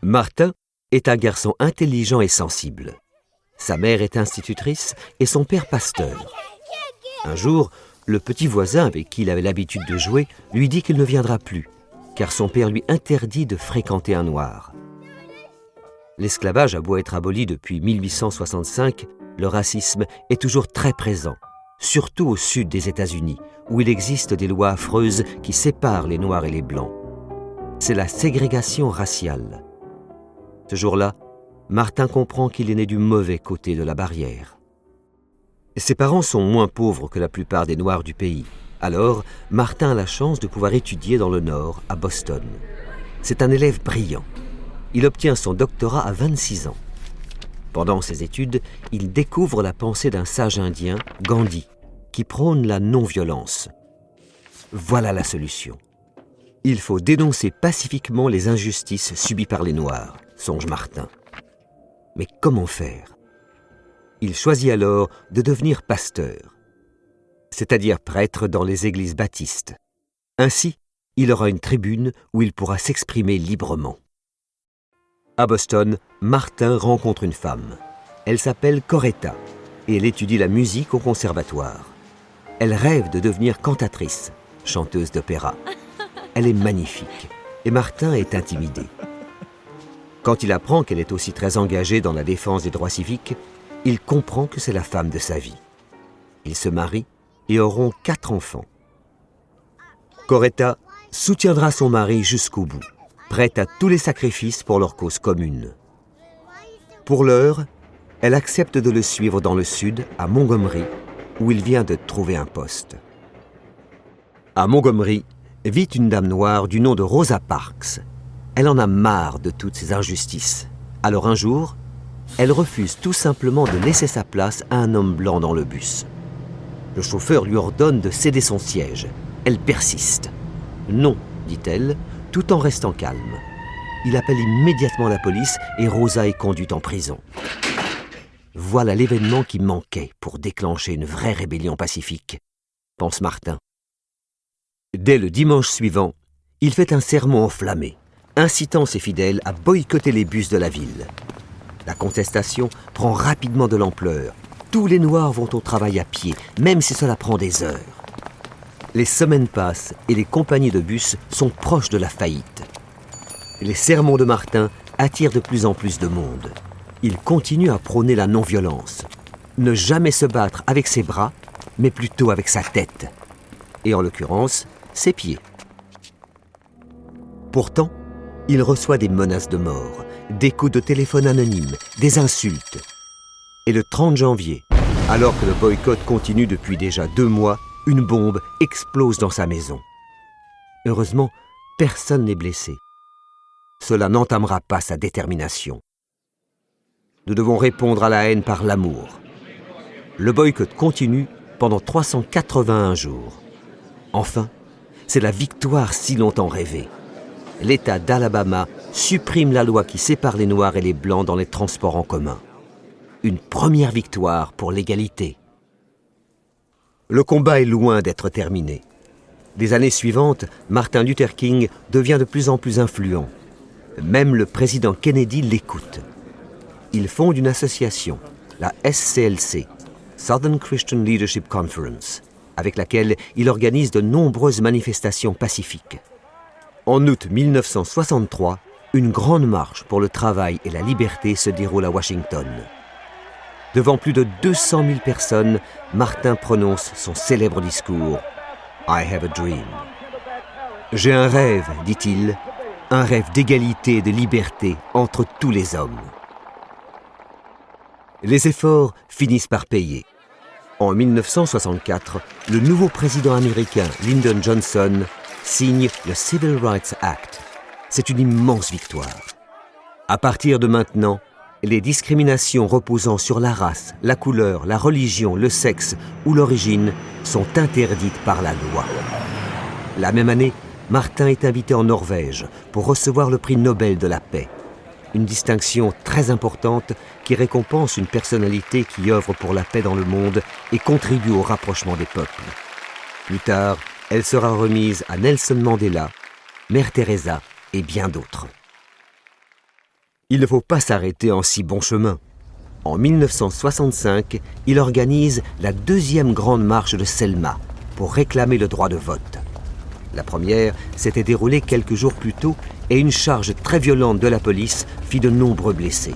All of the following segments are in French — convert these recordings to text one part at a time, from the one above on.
Martin est un garçon intelligent et sensible. Sa mère est institutrice et son père pasteur. Un jour, le petit voisin avec qui il avait l'habitude de jouer lui dit qu'il ne viendra plus, car son père lui interdit de fréquenter un noir. L'esclavage a beau être aboli depuis 1865, le racisme est toujours très présent, surtout au sud des États-Unis, où il existe des lois affreuses qui séparent les Noirs et les Blancs. C'est la ségrégation raciale. Ce jour-là, Martin comprend qu'il est né du mauvais côté de la barrière. Ses parents sont moins pauvres que la plupart des Noirs du pays. Alors, Martin a la chance de pouvoir étudier dans le Nord, à Boston. C'est un élève brillant. Il obtient son doctorat à 26 ans. Pendant ses études, il découvre la pensée d'un sage indien, Gandhi, qui prône la non-violence. Voilà la solution. Il faut dénoncer pacifiquement les injustices subies par les Noirs, songe Martin. Mais comment faire? Il choisit alors de devenir pasteur, c'est-à-dire prêtre dans les églises baptistes. Ainsi, il aura une tribune où il pourra s'exprimer librement. À Boston, Martin rencontre une femme. Elle s'appelle Coretta et elle étudie la musique au conservatoire. Elle rêve de devenir cantatrice, chanteuse d'opéra. Elle est magnifique et Martin est intimidé. Quand il apprend qu'elle est aussi très engagée dans la défense des droits civiques, il comprend que c'est la femme de sa vie. Ils se marient et auront 4 enfants. Coretta soutiendra son mari jusqu'au bout, prête à tous les sacrifices pour leur cause commune. Pour l'heure, elle accepte de le suivre dans le sud, à Montgomery, où il vient de trouver un poste. À Montgomery vit une dame noire du nom de Rosa Parks. Elle en a marre de toutes ces injustices. Alors un jour, elle refuse tout simplement de laisser sa place à un homme blanc dans le bus. Le chauffeur lui ordonne de céder son siège. Elle persiste. « Non », dit-elle, tout en restant calme. Il appelle immédiatement la police et Rosa est conduite en prison. Voilà l'événement qui manquait pour déclencher une vraie rébellion pacifique, pense Martin. Dès le dimanche suivant, il fait un sermon enflammé, incitant ses fidèles à boycotter les bus de la ville. La contestation prend rapidement de l'ampleur. Tous les Noirs vont au travail à pied, même si cela prend des heures. Les semaines passent et les compagnies de bus sont proches de la faillite. Les sermons de Martin attirent de plus en plus de monde. Il continue à prôner la non-violence. Ne jamais se battre avec ses bras, mais plutôt avec sa tête. Et en l'occurrence, ses pieds. Pourtant, il reçoit des menaces de mort, des coups de téléphone anonymes, des insultes. Et le 30 janvier, alors que le boycott continue depuis déjà 2 mois, une bombe explose dans sa maison. Heureusement, personne n'est blessé. Cela n'entamera pas sa détermination. Nous devons répondre à la haine par l'amour. Le boycott continue pendant 381 jours. Enfin, c'est la victoire si longtemps rêvée. L'État d'Alabama supprime la loi qui sépare les Noirs et les Blancs dans les transports en commun. Une première victoire pour l'égalité. Le combat est loin d'être terminé. Les années suivantes, Martin Luther King devient de plus en plus influent. Même le président Kennedy l'écoute. Il fonde une association, la SCLC, Southern Christian Leadership Conference, avec laquelle il organise de nombreuses manifestations pacifiques. En août 1963, une grande marche pour le travail et la liberté se déroule à Washington. Devant plus de 200 000 personnes, Martin prononce son célèbre discours « I have a dream ». « J'ai un rêve », dit-il, « un rêve d'égalité et de liberté entre tous les hommes ». Les efforts finissent par payer. En 1964, le nouveau président américain Lyndon Johnson signe le Civil Rights Act. C'est une immense victoire. À partir de maintenant, les discriminations reposant sur la race, la couleur, la religion, le sexe ou l'origine sont interdites par la loi. La même année, Martin est invité en Norvège pour recevoir le prix Nobel de la paix. Une distinction très importante qui récompense une personnalité qui œuvre pour la paix dans le monde et contribue au rapprochement des peuples. Plus tard, elle sera remise à Nelson Mandela, Mère Teresa et bien d'autres. Il ne faut pas s'arrêter en si bon chemin. En 1965, il organise la deuxième grande marche de Selma pour réclamer le droit de vote. La première s'était déroulée quelques jours plus tôt et une charge très violente de la police fit de nombreux blessés.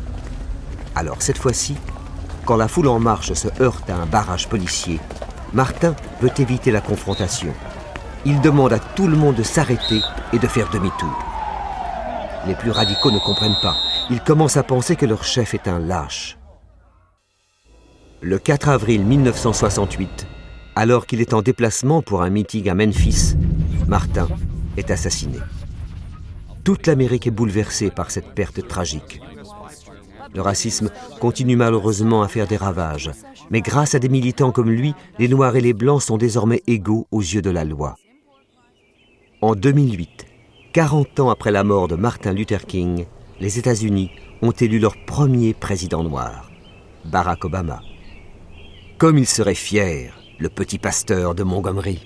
Alors cette fois-ci, quand la foule en marche se heurte à un barrage policier, Martin veut éviter la confrontation. Il demande à tout le monde de s'arrêter et de faire demi-tour. Les plus radicaux ne comprennent pas. Ils commencent à penser que leur chef est un lâche. Le 4 avril 1968, alors qu'il est en déplacement pour un meeting à Memphis, Martin est assassiné. Toute l'Amérique est bouleversée par cette perte tragique. Le racisme continue malheureusement à faire des ravages, mais grâce à des militants comme lui, les Noirs et les Blancs sont désormais égaux aux yeux de la loi. En 2008, 40 ans après la mort de Martin Luther King, les États-Unis ont élu leur premier président noir, Barack Obama. Comme il serait fier, le petit pasteur de Montgomery.